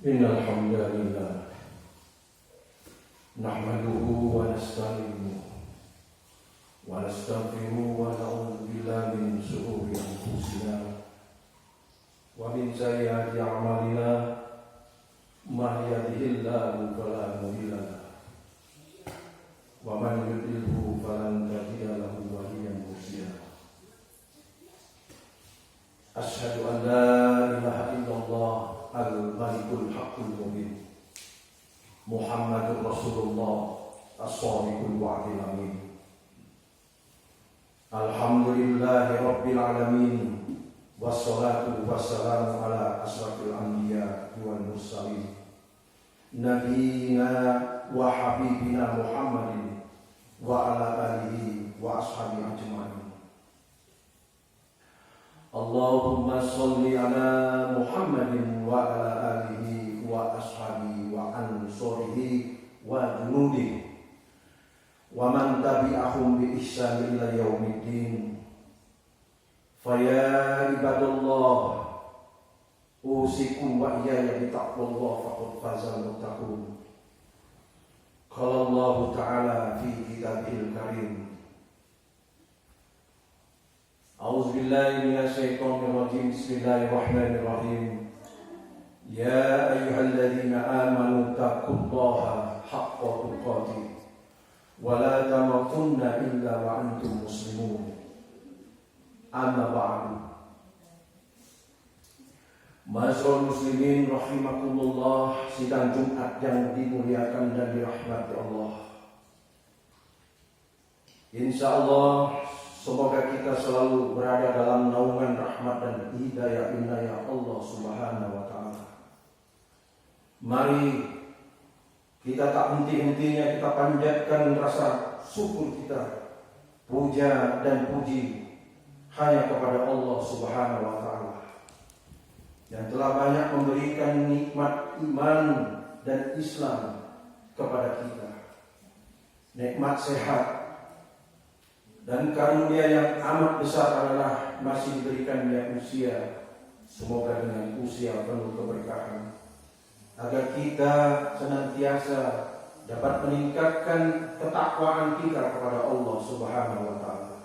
Innal hamdalillah nahmaduhu wa nasta'inuhu wa nastaghfiruhu wa na'udzu billahi min shururi anfusina wa min sayyiati a'malina may yahdihillahu fala mudilla lahu wa man yudlilhu falan tajida lahu waliyyan mursyida. Asyhadu an la ilaha illallah al-malikul haqqul mubin Muhammadur Rasulullah as-shadiqul wa'dil amin. Alhamdulillahi rabbil alamin wassalatu wassalamu ala asrafil anbiya wal mursalin nabiyina wa habibina Muhammadin wa ala alihi wa ashabihi ajma'in. Allahumma sholli ala Muhammadin wa ala alihi wa ashabihi wa ansorihi wa junudihi wa man tabi'ahum bi ihsan ila yaumiddin. Faya ibadallah usikum wa iyaya bi taqwallah faqad fazal muttaqun. Qala Allah ta'ala fi kitabil karim. A'udzu billahi minasyaitonir rajim. Bismillahirrahmanirrahim. Ya ayyuhalladzina amanu taqullaha haqqa tuqatih wa la tamutunna illa wa antum muslimun. Amma ba'du. Ma'asyiral muslimin rahimakumullah, sidang Jumat yang dimuliakan dan dirahmati Allah. Insyaallah semoga kita selalu berada dalam naungan rahmat dan hidayah inayah Allah Subhanahu wa taala. Mari kita tak henti-hentinya kita panjatkan rasa syukur kita, puja dan puji hanya kepada Allah Subhanahu wa taala yang telah banyak memberikan nikmat iman dan Islam kepada kita. Nikmat sehat dan karunia yang amat besar adalah masih diberikannya usia, semoga dengan usia penuh keberkahan, agar kita senantiasa dapat meningkatkan ketakwaan kita kepada Allah Subhanahu wa taala.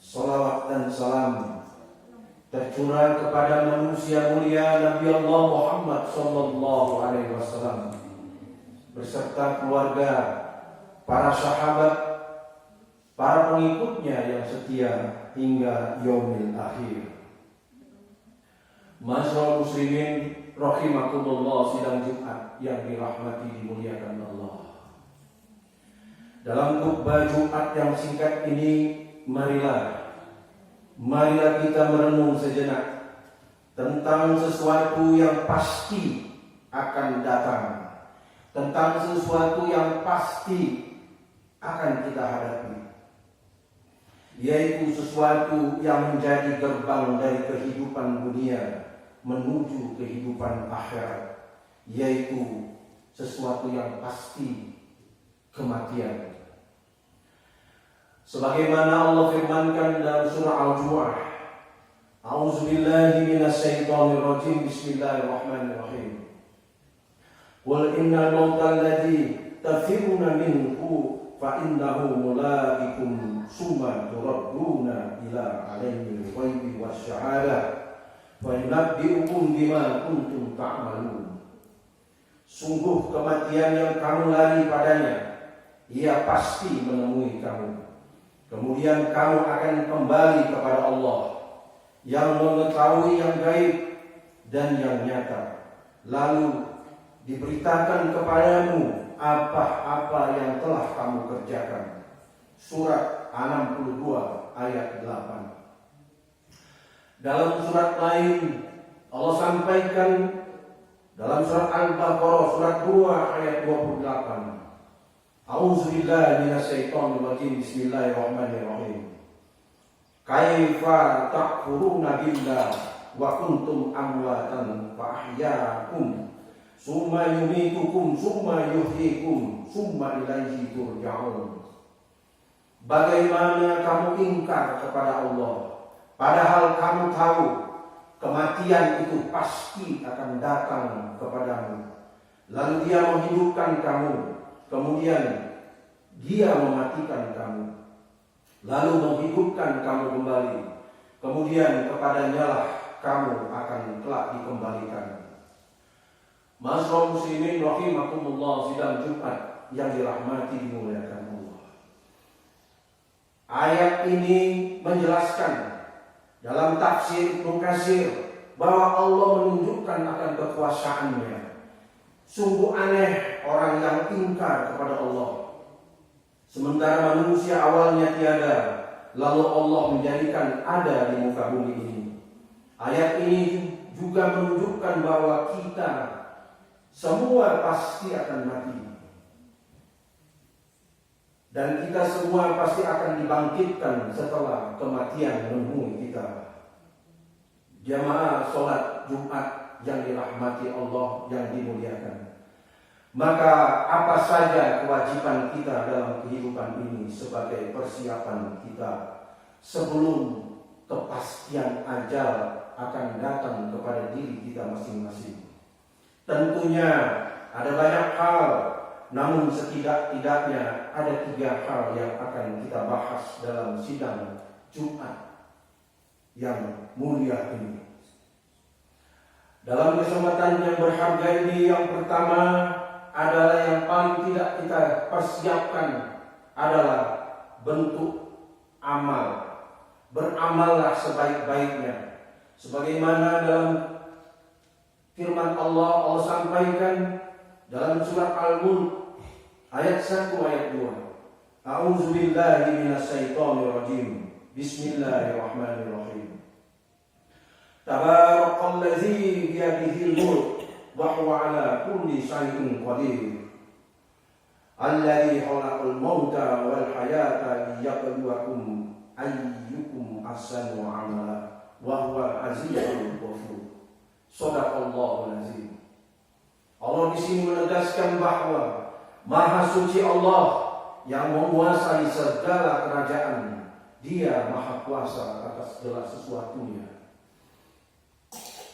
Salawat dan salam tercurah kepada manusia mulia Nabi Allah Muhammad sallallahu alaihi wasallam beserta keluarga, para sahabat, para pengikutnya yang setia hingga yaumil akhir. Ma'asyiral muslimin rahimakumullah, sidang Jumat yang dirahmati dimuliakan Allah. Dalam khutbah Jumat yang singkat ini, marilah kita merenung sejenak tentang sesuatu yang pasti akan datang, tentang sesuatu yang pasti akan kita hadapi, yaitu sesuatu yang menjadi gerbang dari kehidupan dunia menuju kehidupan akhirat, yaitu sesuatu yang pasti, kematian. Sebagaimana Allah firmankan dalam surah Al-Jumu'ah, A'udzu billahi minasyaitonir rajim. Bismillahirrahmanirrahim. Qul innal mautal ladzi tafiruna minhu fa innahu mulaqikum summa turadduna ila alimil ghaibi wasyahadah wa yunabbi'ukum bima kuntum ta'malun. Sungguh kematian yang kamu lari padanya, ia pasti menemui kamu. Kemudian kamu akan kembali kepada Allah yang mengetahui yang gaib dan yang nyata. Lalu diberitakan kepadamu apa-apa yang telah kamu kerjakan. Surat 62 ayat 8. Dalam surat lain Allah sampaikan dalam surat Al-Baqarah surat 2 ayat 28. A'udzu billahi minasyaitonir rajim. Bismillahirrahmanirrahim. Kaifa takfuruna billah wa kuntum amwatan fa ahyaakum summa yumitukum summa yuhyikum summa ilaihi turja'un. Bagaimana kamu ingkar kepada Allah padahal kamu tahu kematian itu pasti akan datang kepadamu. Lalu dia menghidupkan kamu, kemudian dia mematikan kamu, lalu menghidupkan kamu kembali, kemudian kepadanya lah kamu akan kelak dikembalikan. Ma'asyiral muslimin rahimakumullah, sidang Jumat yang dirahmati dimuliakan Allah. Ayat ini menjelaskan dalam tafsir Ibnu Katsir bahwa Allah menunjukkan akan kekuasaannya. Sungguh aneh orang yang ingkar kepada Allah. Sementara manusia awalnya tiada, lalu Allah menjadikan ada di muka bumi ini. Ayat ini juga menunjukkan bahwa kita semua pasti akan mati. Dan kita semua pasti akan dibangkitkan setelah kematian menemui kita. Jamaah sholat Jumat yang dirahmati Allah, yang dimuliakan. Maka apa saja kewajiban kita dalam kehidupan ini sebagai persiapan kita sebelum kepastian ajal akan datang kepada diri kita masing-masing. Tentunya ada banyak hal, namun setidak-tidaknya ada 3 hal yang akan kita bahas dalam sidang Jumat yang mulia ini. Dalam kesempatan yang berharga ini, yang pertama adalah yang paling tidak kita persiapkan adalah bentuk amal. Beramallah sebaik-baiknya. Sebagaimana dalam firman Allah sampaikan dalam surat Al-Mulk ayat 1 ayat 2. A'udzu billahi minasyaitonir rajim. Bismillahirrahmanirrahim. Tabarakalladzi biyadihil mulk wa huwa ala kulli syai'in qadir. Alladzi khalaqal mauta wal hayata liyabluwakum ayyukum ahsanu amala wa huwal azizul ghafur. Shadaqallahul azim. Allah di sini menegaskan bahwa Maha Suci Allah yang menguasai segala kerajaan. Dia Maha Kuasa atas segala sesuatunya.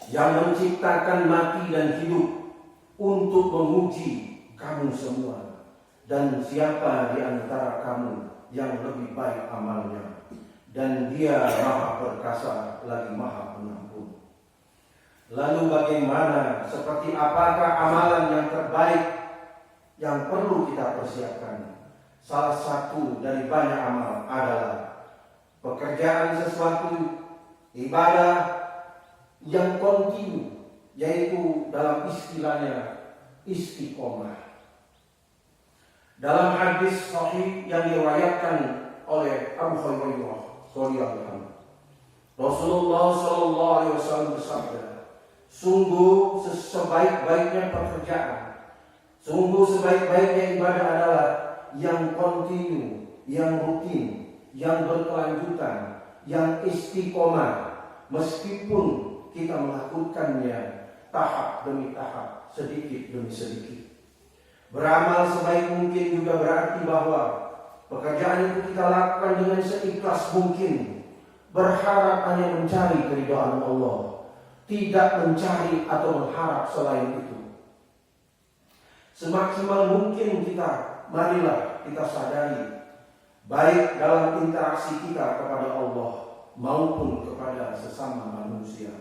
Yang menciptakan mati dan hidup untuk menguji kamu semua. Dan siapa di antara kamu yang lebih baik amalnya. Dan Dia Maha Perkasa lagi Maha Pengampun. Lalu bagaimana, seperti apakah amalan yang terbaik yang perlu kita persiapkan? Salah satu dari banyak amal adalah pekerjaan sesuatu ibadah yang kontinu, yaitu dalam istilahnya istiqomah. Dalam hadis sahih yang diriwayatkan oleh Abu Hurairah radhiyallahu anhu, Rasulullah sallallahu alaihi wasallam bersabda, sungguh sebaik-baiknya pekerjaan, sungguh sebaik-baiknya ibadah adalah yang kontinu, yang rutin, yang berkelanjutan, yang istiqomah, meskipun kita melakukannya tahap demi tahap, sedikit demi sedikit. Beramal sebaik mungkin juga berarti bahwa pekerjaan itu kita lakukan dengan seikhlas mungkin, berharap hanya mencari keridhaan Allah, tidak mencari atau mengharap selain itu. Semaksimal mungkin marilah kita sadari, baik dalam interaksi kita kepada Allah maupun kepada sesama manusia.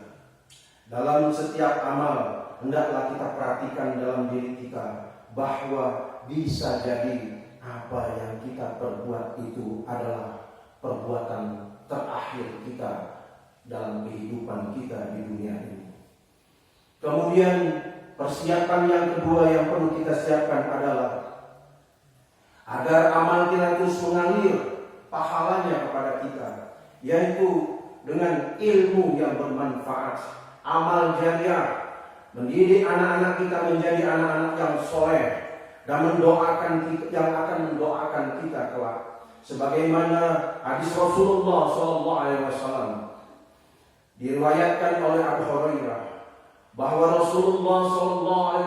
Dalam setiap amal hendaklah kita perhatikan dalam diri kita bahwa bisa jadi apa yang kita perbuat itu adalah perbuatan terakhir kita dalam kehidupan kita di dunia ini. Kemudian persiapan yang kedua yang perlu kita siapkan adalah agar amal kita terus mengalir pahalanya kepada kita, yaitu dengan ilmu yang bermanfaat, amal jariah, mendidik anak-anak kita menjadi anak-anak yang soleh dan yang akan mendoakan kita kelak. Sebagaimana hadis Rasulullah SAW diriwayatkan oleh Abu Hurairah bahwa Rasulullah SAW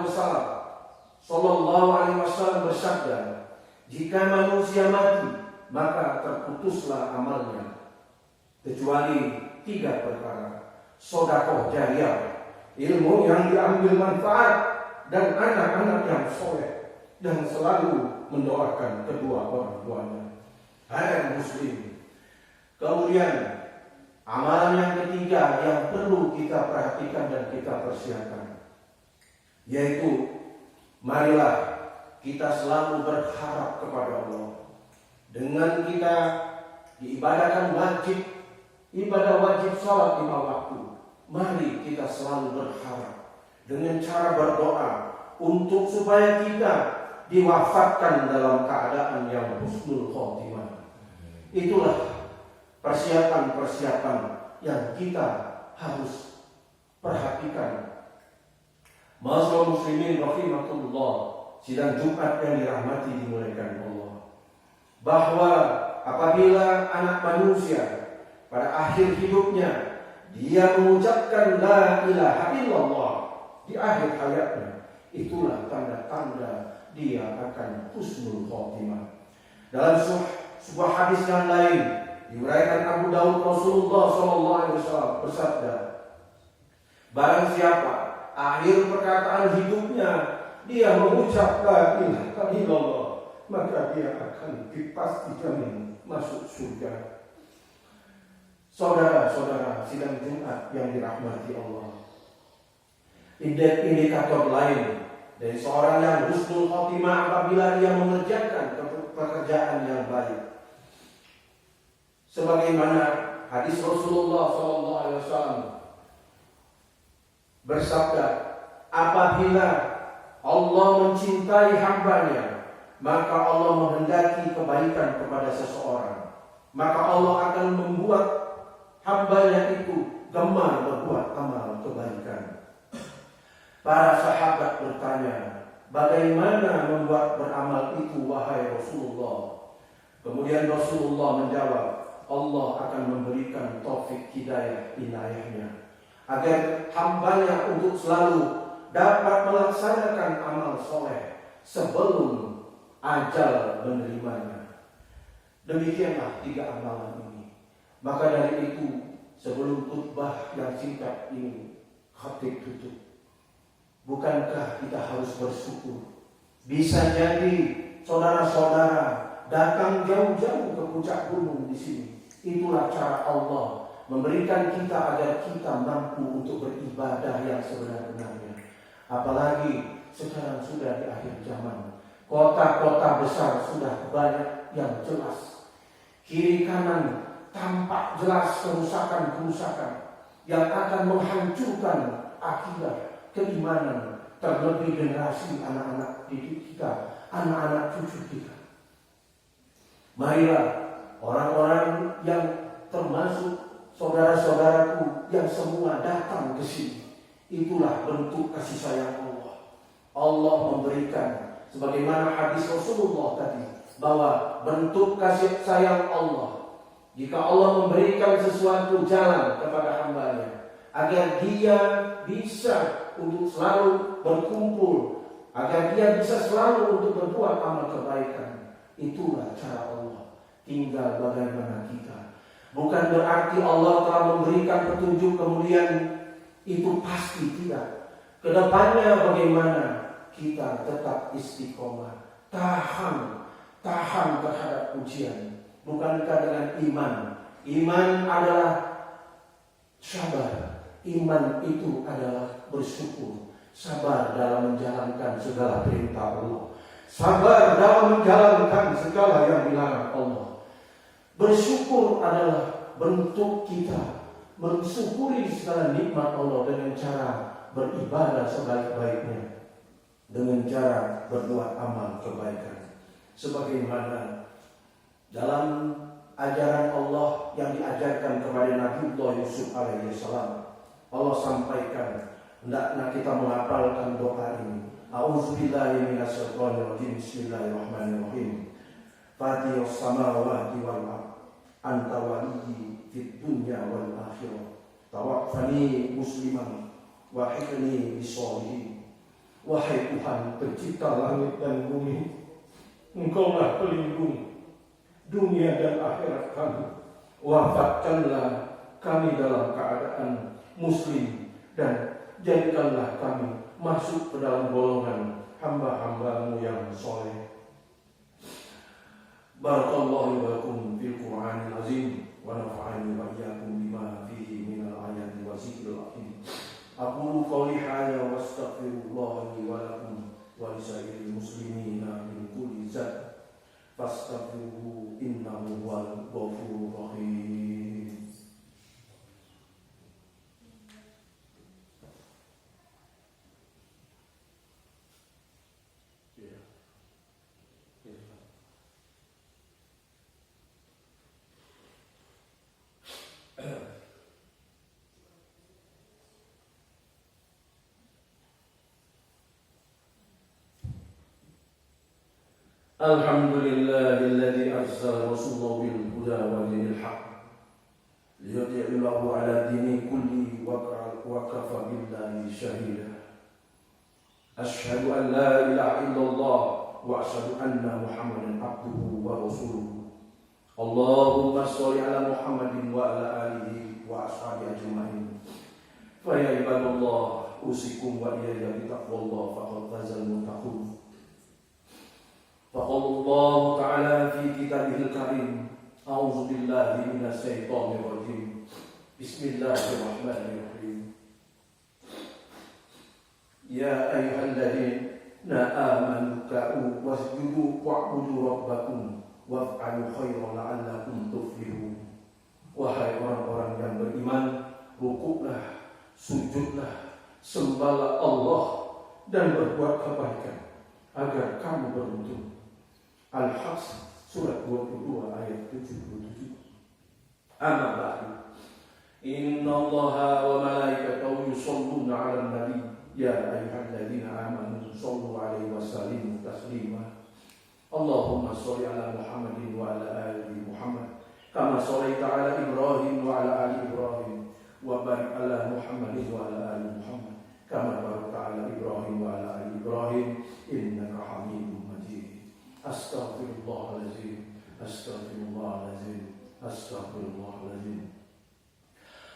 bersabda, jika manusia mati maka terputuslah amalnya kecuali 3 perkara. sedekah jariah, ilmu yang diambil manfaat, dan anak-anak yang soleh dan selalu mendoakan kedua orang tuanya. Hai muslim. Kemudian amalan yang ketiga yang perlu kita perhatikan dan kita persiapkan, yaitu marilah kita selalu berharap kepada Allah. Dengan kita diibadahkan ibadah wajib salat 5 waktu, mari kita selalu berharap dengan cara berdoa untuk supaya kita diwafatkan dalam keadaan yang husnul khotimah. Itulah persiapan-persiapan yang kita harus perhatikan. Ma'asyiral muslimin rahimakumullah, sidang Jumat yang dirahmati dimuliakan Allah, bahwa apabila anak manusia pada akhir hidupnya dia mengucapkan la ilaha illallah di akhir hayatnya, itulah tanda-tanda dia akan husnul khotimah. Dalam sebuah hadis yang lain diuraikan Abu Daud, Rasulullah SAW bersabda, barang siapa akhir perkataan hidupnya dia mengucap la ilaha illallah, maka dia akan pasti jamin masuk surga. Saudara-saudara sidang Jumat yang dirahmati Allah, indikator lain dari seorang yang husnul khotimah apabila dia mengerjakan pekerjaan yang baik, sebagaimana hadis Rasulullah SAW bersabda, apabila Allah mencintai hambanya, maka Allah menghendaki kebaikan kepada seseorang, maka Allah akan membuat hambanya itu gemar berbuat amal kebaikan. Para sahabat bertanya, bagaimana membuat beramal itu wahai Rasulullah? Kemudian Rasulullah menjawab, Allah akan memberikan taufik hidayah inayahnya, agar hambanya untuk selalu dapat melaksanakan amal soleh sebelum ajal menerimanya. Demikianlah 3 amalan ini. Maka dari itu, sebelum khutbah yang singkat ini khatib tutup, bukankah kita harus bersyukur? Bisa jadi saudara-saudara datang jauh-jauh ke puncak gunung di sini. Itulah cara Allah memberikan kita agar kita mampu untuk beribadah yang sebenar-benarnya. Apalagi sekarang sudah di akhir zaman, kota-kota besar sudah banyak yang jelas, kiri kanan tampak jelas kerusakan-kerusakan yang akan menghancurkan akidah, keimanan, terlebih generasi anak-anak didik kita, anak-anak cucu kita. Marilah orang-orang yang termasuk saudara-saudaraku yang semua datang ke sini, itulah bentuk kasih sayang Allah. Allah memberikan, sebagaimana hadis Rasulullah tadi, bahwa bentuk kasih sayang Allah, jika Allah memberikan sesuatu jalan kepada hambanya, agar dia bisa untuk selalu berkumpul, agar dia bisa selalu untuk berbuat amal kebaikan, itulah cara Allah. Tinggal bagaimana kita. Bukan berarti Allah telah memberikan petunjuk kemudian itu pasti, tidak. Kedepannya bagaimana kita tetap istiqomah, tahan terhadap ujian. Bukankah dengan iman? Iman adalah sabar. Iman itu adalah bersyukur. Sabar dalam menjalankan segala perintah Allah. Sabar dalam menjalankan segala yang dilarang Allah. Bersyukur adalah bentuk kita mensyukuri segala nikmat Allah dengan cara beribadah sebaik-baiknya, dengan cara berbuat amal kebaikan. Sebagaimana dalam ajaran Allah yang diajarkan kepada Nabiullah Yusuf alaihissalam, Allah sampaikan, hendaknya kita menghafalkan doa ini. A'udzubillahi minasyaitonirrajim. Bismillahirrahmanirrahim. Fatihus samawati wal ardh, anta waliyyi fid dunya wal akhirah, tawaffani musliman wa hilni bis-sholihin. Wahai Tuhan pencipta langit dan bumi, Engkaulah pelindung dunia dan akhirat kami. Wafatkanlah kami dalam keadaan muslim, dan jadikanlah kami masuk ke dalam golongan hamba-hambamu yang soleh. Barakallahu lakum fil Qur'anil azim wa nafa'ani wa iyyakum bima fihi minal ayati wa zikril hakim. Aqulu qawli hadza wa astaghfirullah li wa lakum wa lisairil muslimina min kulli dzanb fastaghfiruhu innahu huwal ghafurur rahim. Alhamdulillahilladzi arsala rasulahu bil huda wa dinil haqq liyudhhirahu ala dini kulli wa kafa billahi shahida. Asyhadu an la ilaha illallah wa asyhadu anna Muhammadan abduhu wa rasuluhu. Allahumma shalli ala Muhammadin wa ala alihi wa ashabihi ajma'in. Fa ya ibadallah usikum wa iyaya bi taqwallah faqad fazal muttaqun. Faqala Allah Ta'ala fi kitabihil karim. A'udzu billahi minasy syaithanir rajim. Bismillahirrahmanirrahim. Ya ayyuhalladzina amanu ka'u wasjudu wa'budu rabbakum waf'alu khairan la'allakum tuflihun. Wahai orang-orang yang beriman, rukuklah, sujudlah, sembahlah Allah dan berbuat kebaikan agar kamu beruntung. Al-Hajj surat 22 ayat 77. Amma ba'du. Innallaha wa malaikatahu yusholluna 'alan nabi ya ayyuhalladzina amanu shallu 'alaihi wa sallimu taslima. Allahumma shalli 'ala Muhammadin wa 'ala ali Muhammad kama shallaita 'ala Ibrahim wa 'ala ali Ibrahim wa barik 'ala Muhammadin wa 'ala ali Muhammad kama barakta 'ala Ibrahim wa 'ala ali Ibrahim innaka Hamidum Majid. Astaghfirullahaladzim, astaghfirullahaladzim, astaghfirullahaladzim.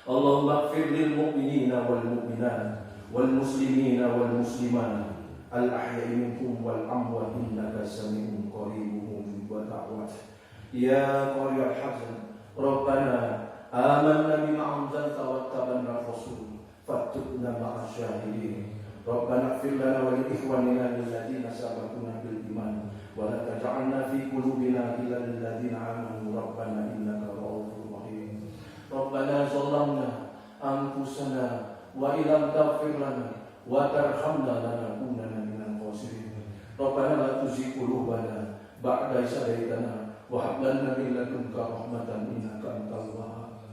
Allahumma ighfir lil mu'minina wal mu'minat wal muslimina wal muslimat al ahya'i minhum wal amwat innaka sami'un qaribun mujibud da'wat. Ya qariyal hasan Rabbana amanna bima anzalta wattaba'na rasul fattubna ma'asy syahidin. Rabbana ighfir lana wa li ikhwanina alladzina sabaquna bil iman wa la taj'alna fi qulubina ghillan lil ladzina amanu rabbana innaka ra'ufur rahim. Rabbana zalamna anfusana wa illam taghfir lana wa tarhamna lanakunanna minal khasirin. Rabbana la tuzigh qulubana ba'da idh hadaytana wa hab lana min ladunka rahmatan innaka antal wahhab.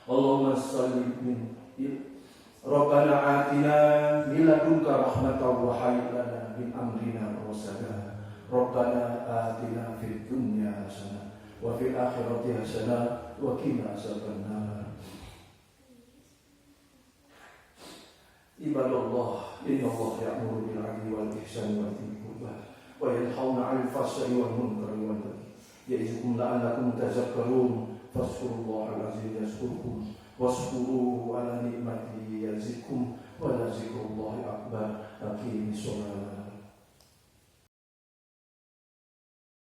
Allahumma shalli min Rabbana atina min ladunka rahmatan wa hayyi lana min amrina rasada. Rabbana atina fid dunya hasanah wa fil akhirati hasanah wa qina adzabannar. Ibadallah, innallaha ya'muru bil 'adli wal ihsani wa ita'i qurbah wa yanhauna 'anil fahsya'i wal munkari wal baghi ya'izukum la'allakum tadhakkarun. Fazkurullahal 'azim yazkurkum washkuruhu 'ala ni'matihi yazidkum wa la zikrullahi akbar. Aqimis shalah.